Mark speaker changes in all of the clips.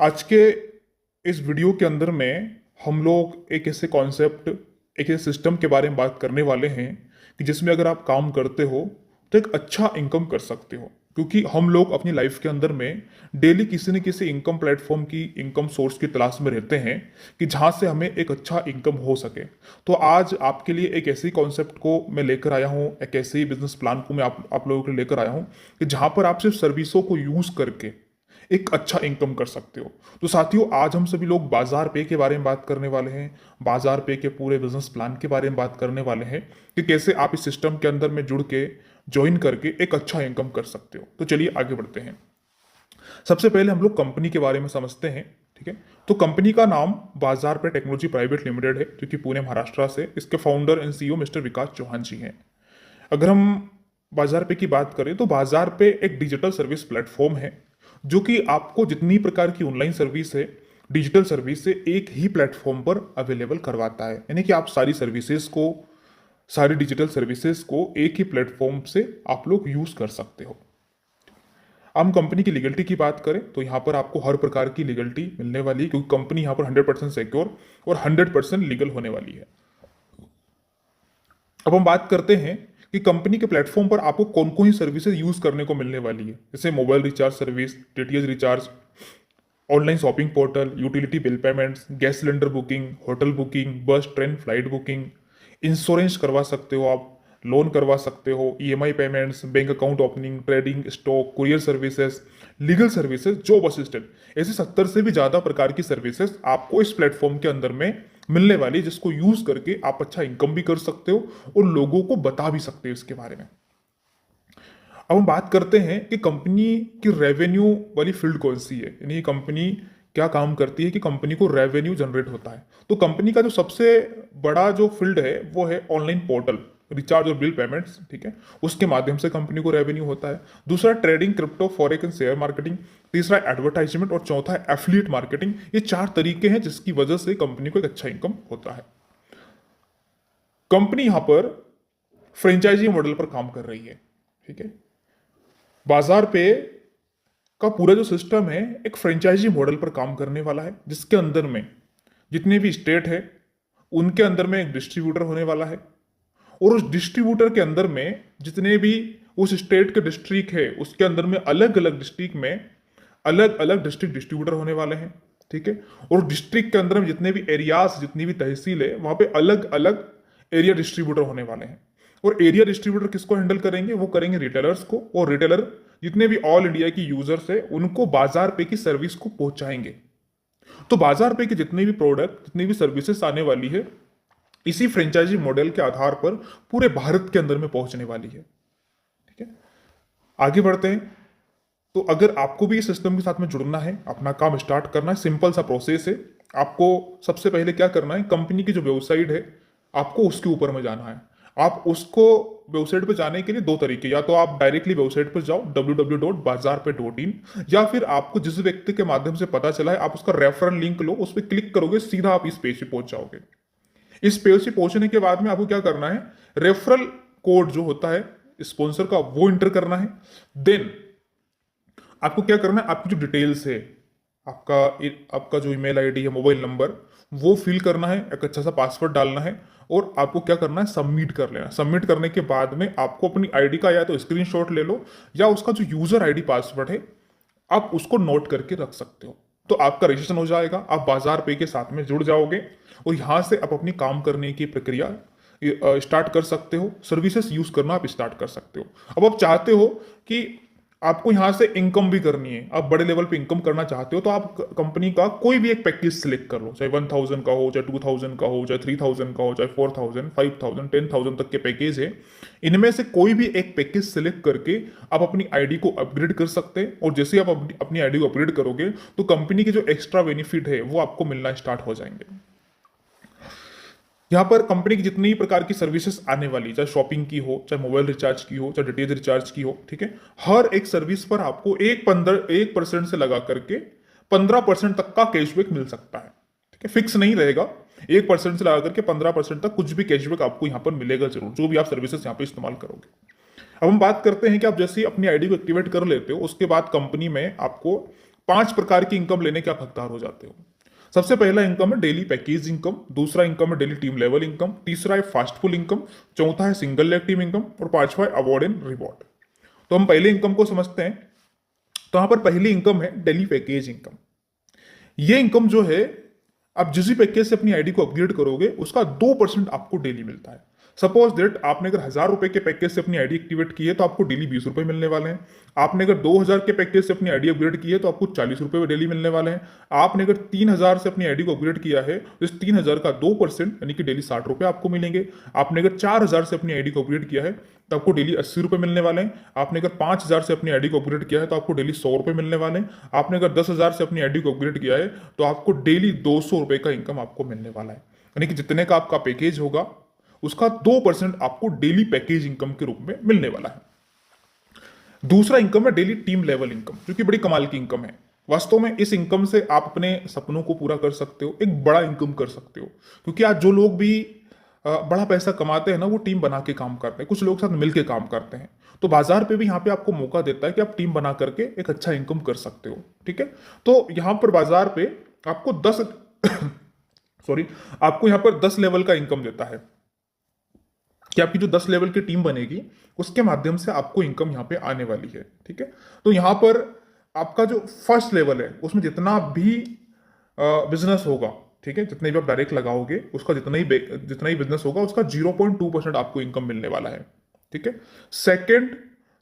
Speaker 1: आज के इस वीडियो के अंदर में हम लोग एक ऐसे कॉन्सेप्ट, एक ऐसे सिस्टम के बारे में बात करने वाले हैं कि जिसमें अगर आप काम करते हो तो एक अच्छा इनकम कर सकते हो। क्योंकि हम लोग अपनी लाइफ के अंदर में डेली किसी न किसी इनकम प्लेटफॉर्म की, इनकम सोर्स की तलाश में रहते हैं कि जहाँ से हमें एक अच्छा इनकम हो सके। तो आज आपके लिए एक ऐसी कॉन्सेप्ट को मैं लेकर आया हूँ, एक ऐसे बिजनेस प्लान को मैं आप लोगों के लिए लेकर आया हूँ कि जहाँ पर आप सिर्फ सर्विसों को यूज़ करके एक अच्छा इनकम कर सकते हो। तो साथियों, आज हम सभी लोग बाजार पे के बारे में बात करने वाले हैं। बाजार पे के पूरे बिजनेस प्लान के बारे में बात करने वाले हैं कि कैसे आप इस सिस्टम के अंदर में जुड़ के, ज्वाइन करके एक अच्छा इनकम कर सकते हो। तो चलिए आगे बढ़ते हैं। सबसे पहले हम लोग कंपनी के बारे में समझते हैं। ठीक है, तो कंपनी का नाम बाजार पे टेक्नोलॉजी प्राइवेट लिमिटेड है, जो कि पुणे महाराष्ट्र से। इसके फाउंडर एंड सीईओ मिस्टर विकास चौहान जी हैं। अगर हम बाजार पे की बात करें तो बाजार पे एक डिजिटल सर्विस प्लेटफॉर्म है जो कि आपको जितनी प्रकार की ऑनलाइन सर्विस है, डिजिटल सर्विस से एक ही प्लेटफॉर्म पर अवेलेबल करवाता है। यानी कि आप सारी सर्विसेज को, सारी डिजिटल सर्विसेज को एक ही प्लेटफॉर्म से आप लोग यूज कर सकते हो। हम कंपनी की लीगलिटी की बात करें तो यहाँ पर आपको हर प्रकार की लीगलिटी मिलने वाली है, क्योंकि कंपनी यहाँ पर 100% सिक्योर और 100% लीगल होने वाली है। अब हम बात करते हैं कि कंपनी के प्लेटफॉर्म पर आपको कौन कौन सी सर्विसेज यूज करने को मिलने वाली है, जैसे mobile recharge service, DTH recharge, online shopping portal, utility bill payments, gas cylinder booking, hotel booking, bus train flight booking, insurance करवा सकते हो आप, लोन करवा सकते हो, EMI payments, bank account opening, trading, stock, courier services, legal services, job assistant. ऐसे 70 से भी ज्यादा प्रकार की सर्विसेज आपको इस प्लेटफॉर्म के अंदर में मिलने वाली है, जिसको यूज करके आप अच्छा इनकम भी कर सकते हो और लोगों को बता भी सकते हो इसके बारे में। अब हम बात करते हैं कि कंपनी की रेवेन्यू वाली फील्ड कौन सी है, यानी कंपनी क्या काम करती है कि कंपनी को रेवेन्यू जनरेट होता है। तो कंपनी का जो सबसे बड़ा जो फील्ड है वो है ऑनलाइन पोर्टल, रिचार्ज और बिल पेमेंट्स। ठीक है, उसके माध्यम से कंपनी को रेवेन्यू होता है। दूसरा trading, crypto, forex and share marketing. तीसरा एडवर्टाइजमेंट और चौथा है एफिलिएट मार्केटिंग। ये 4 तरीके हैं जिसकी वजह से कंपनी को एक अच्छा इनकम होता है। कंपनी यहां पर फ्रेंचाइजी मॉडल पर काम कर रही है। ठीक है, बाजार पे का पूरा जो सिस्टम है एक फ्रेंचाइजी मॉडल पर काम करने वाला है, जिसके अंदर में जितने भी स्टेट है उनके अंदर में एक डिस्ट्रीब्यूटर होने वाला है, और उस डिस्ट्रीब्यूटर के अंदर में जितने भी उस स्टेट के डिस्ट्रिक्ट है उसके अंदर में अलग अलग डिस्ट्रिक्ट में अलग अलग डिस्ट्रिक्ट डिस्ट्रीब्यूटर होने वाले हैं। ठीक है, और डिस्ट्रिक्ट के अंदर में जितने भी एरियाज, जितनी भी तहसील है, वहां पे अलग अलग एरिया डिस्ट्रीब्यूटर होने वाले हैं। और एरिया डिस्ट्रीब्यूटर किसको हैंडल करेंगे? वो करेंगे रिटेलर्स को, और रिटेलर जितने भी ऑल इंडिया की यूजर्स है उनको बाजार पे की सर्विस को पहुंचाएंगे। तो बाजार पे के जितने भी प्रोडक्ट, जितनी भी सर्विसेज आने वाली है, इसी फ्रेंचाइजी मॉडल के आधार पर पूरे भारत के अंदर में पहुंचने वाली है। ठीक है, आगे बढ़ते हैं। तो अगर आपको भी इस सिस्टम के साथ में जुड़ना है, अपना काम स्टार्ट करना है, सिंपल सा प्रोसेस है। आपको सबसे पहले क्या करना है, कंपनी की जो वेबसाइट है आपको उसके ऊपर में जाना है। आप उसको वेबसाइट पे जाने के लिए 2 तरीके, या तो आप डायरेक्टली वेबसाइट पर जाओ www.baazarpe.in, या फिर आपको जिस व्यक्ति के माध्यम से पता चला है आप उसका रेफरल लिंक लो, उस पर क्लिक करोगे, सीधा आप इस पेज पे पहुंच जाओगे। इस पेज से पहुंचने के बाद में आपको क्या करना है, रेफरल कोड जो होता है स्पॉन्सर का वो इंटर करना है। देन आपको क्या करना है, आपकी जो डिटेल्स है, आपका आपका जो ईमेल आईडी है, मोबाइल नंबर, वो फिल करना है, एक अच्छा सा पासवर्ड डालना है, और आपको क्या करना है, सबमिट कर लेना। सबमिट करने के बाद में आपको अपनी आईडी का या तो स्क्रीनशॉट ले लो, या उसका जो यूजर आईडी पासवर्ड है आप उसको नोट करके रख सकते हो। तो आपका रजिस्ट्रेशन हो जाएगा, आप बाजार पे के साथ में जुड़ जाओगे, और यहां से आप अपनी काम करने की प्रक्रिया स्टार्ट कर सकते हो, सर्विसेज यूज करना आप स्टार्ट कर सकते हो। अब आप चाहते हो कि आपको यहां से इनकम भी करनी है, आप बड़े लेवल पे इनकम करना चाहते हो, तो आप कंपनी का कोई भी एक पैकेज सिलेक्ट कर लो, चाहे 1000 का हो, चाहे 2000 का हो, चाहे 3000 का हो, चाहे 4000, 5000, 10000 तक के पैकेज है। इनमें से कोई भी एक पैकेज सिलेक्ट करके आप अपनी आईडी को अपग्रेड कर सकते हैं, और जैसे आप अपनी आईडी को अपग्रेड करोगे तो कंपनी के जो एक्स्ट्रा बेनिफिट है वो आपको मिलना स्टार्ट हो जाएंगे। यहाँ पर कंपनी की जितनी प्रकार की सर्विसेज आने वाली, चाहे शॉपिंग की हो, चाहे मोबाइल रिचार्ज की हो, चाहे डीटीएच रिचार्ज की हो, ठीक है, हर एक सर्विस पर आपको 1% से लगा करके 15% तक का कैशबैक मिल सकता है। ठीक है, फिक्स नहीं रहेगा, 1% से लगा करके 15% तक कुछ भी कैशबैक आपको यहाँ पर मिलेगा जरूर, जो भी आप सर्विसेज यहाँ पर इस्तेमाल करोगे। अब हम बात करते हैं कि आप जैसे ही अपनी आईडी को एक्टिवेट कर लेते हो, उसके बाद कंपनी में आपको 5 प्रकार की इनकम लेने के आप हकदार हो जाते हो। सबसे पहला इनकम है डेली पैकेज इनकम, दूसरा इनकम है डेली टीम लेवल इनकम, तीसरा है फास्टफुल इनकम, चौथा है सिंगल लेग टीम इनकम और पांचवा है अवार्ड एंड रिवॉर्ड। तो हम पहले इनकम को समझते हैं। तो यहां पर पहली इनकम है डेली पैकेज इनकम। ये इनकम जो है, आप जिस भी पैकेज से अपनी आईडी को अपग्रेड करोगे उसका 2% आपको डेली मिलता है। सपोज दैट आपने अगर 1000 रुपए के पैकेज से अपनी आईडी एक्टिवेट की है तो आपको डेली 20 रुपए मिलने वाले हैं। आपने अगर 2000 के पैकेज से अपनी आईडी अपग्रेड की है तो आपको 40 रुपए डेली मिलने वाले हैं। आपने अगर 3000 से अपनी आईडी को अपग्रेड किया है तो इस 3000 का 2% यानी कि डेली 60 रुपए आपको मिलेंगे। आपने अगर 4000 से अपनी आईडी को अपग्रेड किया है तो आपको डेली 80 रुपए मिलने वाले हैं। आपने अगर 5000 से अपनी आईडी को अपग्रेड किया है तो आपको डेली 100 रुपए मिलने वाले हैं। आपने अगर 10,000 से अपनी आईडी को अपग्रेड किया है तो आपको डेली 200 रुपए का इनकम आपको मिलने वाला है। यानी कि जितने का आपका पैकेज होगा उसका 2% आपको डेली पैकेज इनकम के रूप में मिलने वाला है। दूसरा इनकम है डेली टीम लेवल इनकम, जो कि बड़ी कमाल की इनकम है। वास्तव में इस इनकम से आप अपने सपनों को पूरा कर सकते हो, एक बड़ा इनकम कर सकते हो। क्योंकि आज जो लोग भी बड़ा पैसा कमाते हैं ना, वो टीम बना के काम करते हैं, कुछ लोग साथ मिलके काम करते हैं। तो बाजार पे भी यहाँ पे आपको मौका देता है कि आप टीम बना करके एक अच्छा इनकम कर सकते हो। ठीक है, तो यहाँ पर बाजार पे आपको 10 सॉरी आपको यहाँ पर 10 लेवल का इनकम देता है कि आपकी जो 10 लेवल की टीम बनेगी उसके माध्यम से आपको इनकम यहाँ पे आने वाली है। ठीक है, तो यहाँ पर आपका जो फर्स्ट लेवल है उसमें जितना भी बिजनेस होगा, ठीक है, जितने भी आप डायरेक्ट लगाओगे उसका जितना ही बिजनेस होगा उसका 0.2% आपको इनकम मिलने वाला है। ठीक है, सेकेंड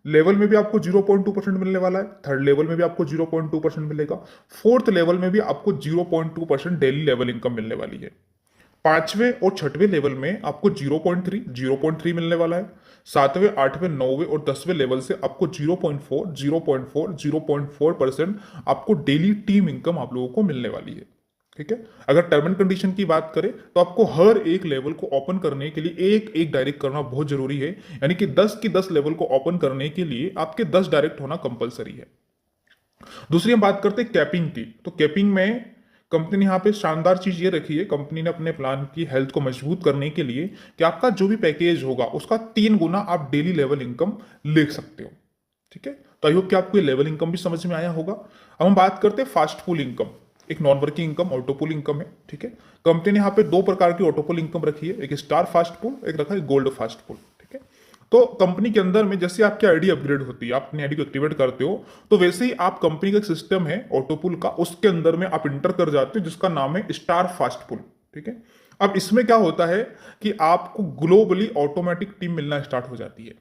Speaker 1: लेवल में भी आपको 0.2% मिलने वाला है, थर्ड लेवल में भी आपको 0.2% मिलेगा, फोर्थ लेवल में भी आपको 0.2% डेली लेवल इनकम मिलने वाली है। पांचवें और छठवें लेवल में आपको 0.3 मिलने वाला है। सातवें, आठवें, नौवें और 10वें लेवल से आपको 0.4% आपको डेली टीम इनकम आप लोगों को मिलने वाली है। ठीक है, अगर टर्म एंड कंडीशन की बात करें तो आपको हर एक लेवल को ओपन करने के लिए एक एक डायरेक्ट करना बहुत जरूरी है। यानी कि 10 की 10 लेवल को ओपन करने के लिए आपके 10 डायरेक्ट होना कंपलसरी है। दूसरी हम बात करते हैं कैपिंग की। तो कैपिंग में कंपनी ने यहाँ पे शानदार चीज ये रखी है, कंपनी ने अपने प्लान की हेल्थ को मजबूत करने के लिए कि आपका जो भी पैकेज होगा उसका 3 गुना आप डेली लेवल इनकम ले सकते हो। ठीक है, तो आई होप कि आपको ये लेवल इनकम भी समझ में आया होगा। अब हम बात करते हैं फास्ट पुल इनकम। एक नॉन वर्किंग इनकम ऑटोपुल इनकम है। ठीक है, कंपनी ने यहाँ पे 2 प्रकार की ऑटोपुल इनकम रखी है, एक स्टार फास्ट पुल, एक रखा है गोल्ड फास्ट पुल। ठीक है, तो कंपनी के अंदर में जैसे आपकी आईडी अपग्रेड होती है, आप अपनी आईडी को एक्टिवेट करते हो, तो वैसे ही आप कंपनी का एक सिस्टम है ऑटोपुल का, उसके अंदर में आप इंटर कर जाते हो जिसका नाम है स्टार फास्ट पुल। ठीक है, अब इसमें क्या होता है कि आपको ग्लोबली ऑटोमेटिक टीम मिलना स्टार्ट हो जाती है।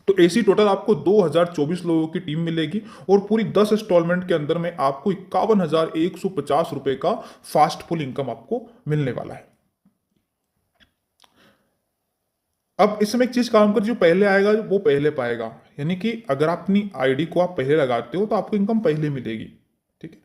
Speaker 1: तो ऐसी टोटल आपको 2024 लोगों की टीम मिलेगी और पूरी 10 इंस्टॉलमेंट के अंदर में आपको 51,150 रुपए का फास्ट पुल इनकम आपको मिलने वाला है। अब इसमें एक चीज काम कर, जो पहले आएगा वो पहले पाएगा। यानी कि अगर आप अपनी आईडी को आप पहले लगाते हो तो आपको इनकम पहले मिलेगी। ठीक है,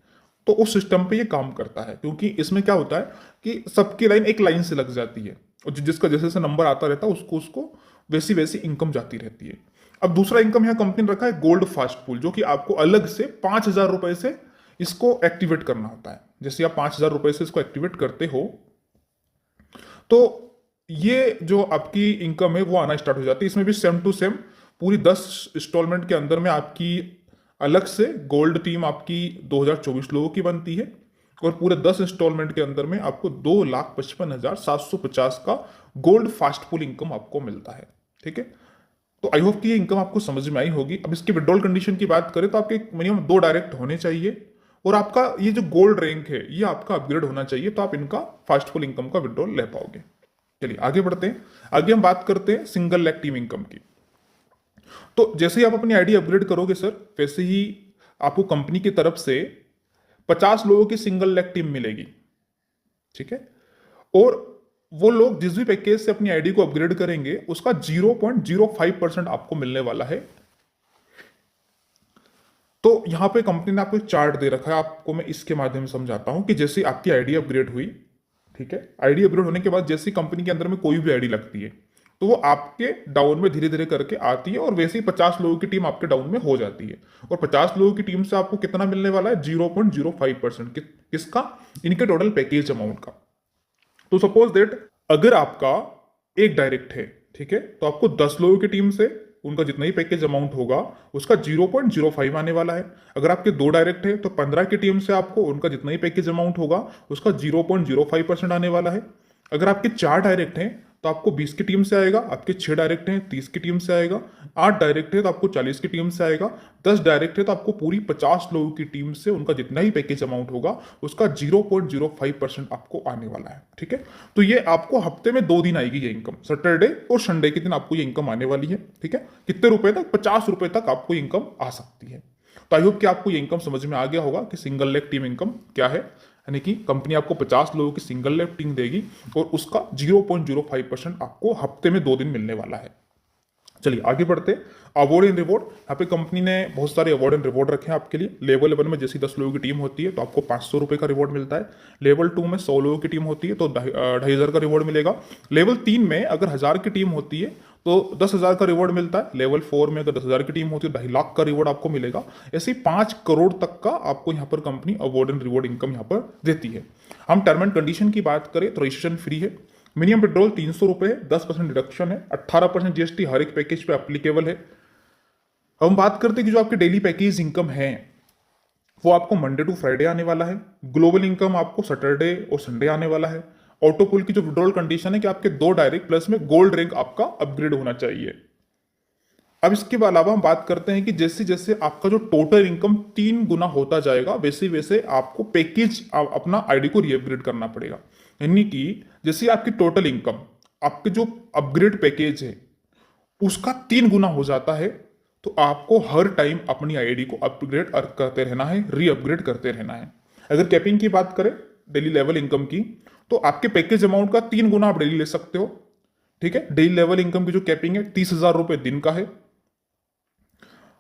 Speaker 1: तो उस सिस्टम पे ये काम करता है, क्योंकि इसमें क्या होता है कि सबकी लाइन एक लाइन से लग जाती है और जिसका जैसे जैसे नंबर आता रहता है उसको वैसी वैसी इनकम जाती रहती है। अब दूसरा इनकम यहाँ कंपनी ने रखा है गोल्ड फास्ट पुल, जो कि आपको अलग से 5,000 रुपए से इसको एक्टिवेट करना होता है। जैसे आप 5,000 रुपए से इसको एक्टिवेट करते हो तो ये जो आपकी इनकम है वो आना स्टार्ट हो जाती है। इसमें भी सेम टू सेम पूरी 10 इंस्टॉलमेंट के अंदर में आपकी अलग से गोल्ड टीम आपकी 2024 लोगों की बनती है और पूरे 10 इंस्टॉलमेंट के अंदर में आपको 2,55,750 का गोल्ड फास्ट पुल इनकम आपको मिलता है। ठीक है, तो आई होप कि ये इनकम आपको समझ में आई होगी। अब इसकी विड्रॉल कंडीशन की बात करें तो आपके मिनिमम 2 डायरेक्ट होने चाहिए और आपका ये जो गोल्ड रैंक है ये आपका अपग्रेड होना चाहिए, तो आप इनका फास्ट पुल इनकम का विड्रॉल ले पाओगे। चलिए आगे बढ़ते हैं। आगे हम बात करते हैं सिंगल लेग टीम इनकम की। तो जैसे ही आप अपनी आईडी अपग्रेड करोगे सर, वैसे ही आपको कंपनी की तरफ से 50 लोगों की सिंगल लेग टीम मिलेगी। ठीक है, और वो लोग जिस भी पैकेज से अपनी आईडी को अपग्रेड करेंगे उसका 0.05% आपको मिलने वाला है। तो यहां पे कंपनी ने आपको एक चार्ट दे रखा है, आपको मैं इसके माध्यम से समझाता हूं कि जैसे आपकी आईडी अपग्रेड हुई, ठीक है, आईडी अपग्रेड होने के बाद जैसे कंपनी के अंदर में कोई भी आईडी लगती है तो वो आपके डाउन में धीरे धीरे करके आती है और वैसे ही 50 लोगों की टीम आपके डाउन में हो जाती है। और 50 लोगों की टीम से आपको कितना मिलने वाला है? 0.05%। किसका? इनके टोटल पैकेज अमाउंट का। तो सपोज दैट अगर आपका एक डायरेक्ट है, ठीक है, तो आपको 10 लोगों की टीम से उनका जितना ही पैकेज अमाउंट होगा उसका 0.05 आने वाला है। अगर आपके 2 डायरेक्ट है तो 15 की टीम से आपको उनका जितना ही पैकेज अमाउंट होगा उसका 0.05% आने वाला है। अगर आपके 4 डायरेक्ट हैं तो आपको 20 की टीम से आएगा, आपके 6 डायरेक्ट हैं 30 की टीम से आएगा, 8 डायरेक्ट है तो आपको 40 की टीम से आएगा, 10 डायरेक्ट है तो आपको पूरी 50 लोगों की टीम से उनका जितना ही पैकेज अमाउंट होगा उसका 0.05% आपको आने वाला है। ठीक है, तो ये आपको हफ्ते में 2 दिन आएगी ये इनकम, सैटरडे और संडे के दिन आपको ये इनकम आने वाली है। ठीक है, कितने रुपए तक? 50 रुपए तक आपको इनकम आ सकती है। तो आई होप कि आपको ये इनकम समझ में आ गया होगा कि सिंगल लेग टीम इनकम क्या है, यानी कि कंपनी आपको 50 लोगों की सिंगल लेग टीम देगी और उसका 0.05% आपको हफ्ते में 2 दिन मिलने वाला है। चलिए आगे बढ़ते। अवार्ड एंड रिवॉर्ड, यहाँ पे कंपनी ने बहुत सारे अवार्ड एंड रिवॉर्ड रखे हैं आपके लिए। लेवल 1 में जैसी 10 लोगों की टीम होती है तो आपको 500 रुपये का रिवॉर्ड मिलता है। लेवल 2 में 100 लोगों की टीम होती है तो 2,500 का रिवॉर्ड मिलेगा। लेवल 3 में अगर 1000 की टीम होती है तो 10,000 का रिवॉर्ड मिलता है। लेवल 4 में अगर 10,000 की टीम होती है 2.5 लाख का रिवॉर्ड आपको मिलेगा। ऐसे ही 5 करोड़ तक का आपको यहाँ पर company award and reward income यहाँ पर देती है। हम टर्म एंड कंडीशन की बात करें तो रजिस्ट्रेशन फ्री है, मिनिमम विड्रॉल 300 रुपये है, 10% डिडक्शन है, 18% जीएसटी हर एक पैकेज पे एप्लीकेबल है। हम बात करते हैं कि जो आपके डेली पैकेज इनकम है वो आपको मंडे टू फ्राइडे आने वाला है। ग्लोबल इनकम आपको सैटरडे और संडे आने वाला है। ऑटोपुल की जो विड्रॉल कंडीशन है कि आपके 2 डायरेक्ट प्लस में गोल्ड रैंक आपका अपग्रेड होना चाहिए। अब इसके अलावा हम बात करते हैं कि जैसे जैसे आपका जो टोटल इनकम 3 गुना होता जाएगा वैसे वैसे आपको पैकेज अपना आईडी को रीअपग्रेड करना पड़ेगा। यानी कि जैसे आपकी टोटल इनकम आपके जो अपग्रेड पैकेज है उसका 3 गुना हो जाता है तो आपको हर टाइम अपनी आईडी को अपग्रेड करते रहना है, रीअपग्रेड करते रहना है। अगर कैपिंग की बात करें डेली लेवल इनकम की तो आपके पैकेज अमाउंट का 3 गुना आप डेली ले सकते हो। ठीक है, डेली लेवल इनकम की जो कैपिंग है 30,000 रुपए दिन का है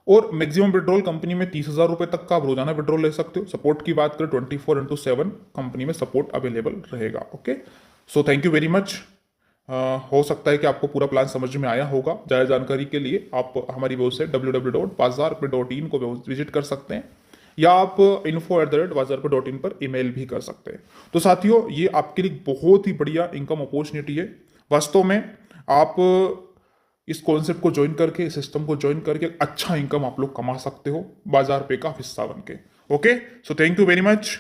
Speaker 1: और मैक्सिमम विड्रॉल कंपनी में 30,000 रुपए तक का आप रोजाना विड्रॉल ले सकते हो। सपोर्ट की बात करें 24/7 कंपनी में सपोर्ट अवेलेबल रहेगा। Okay, so thank you very much. हो सकता है कि आपको पूरा प्लान समझ में आया होगा। ज़्यादा जानकारी के लिए आप हमारी वेबसाइट www.bazaarpe.in को विजिट कर सकते हैं या आप info@bazaarpe.in पर ईमेल भी कर सकते हैं। तो साथियों ये आपके लिए बहुत ही बढ़िया इनकम अपॉर्चुनिटी है। वास्तव में आप इस कॉन्सेप्ट को ज्वाइन करके, इस सिस्टम को ज्वाइन करके अच्छा इनकम आप लोग कमा सकते हो बाजार पे का हिस्सा बन के। Okay, so thank you very much.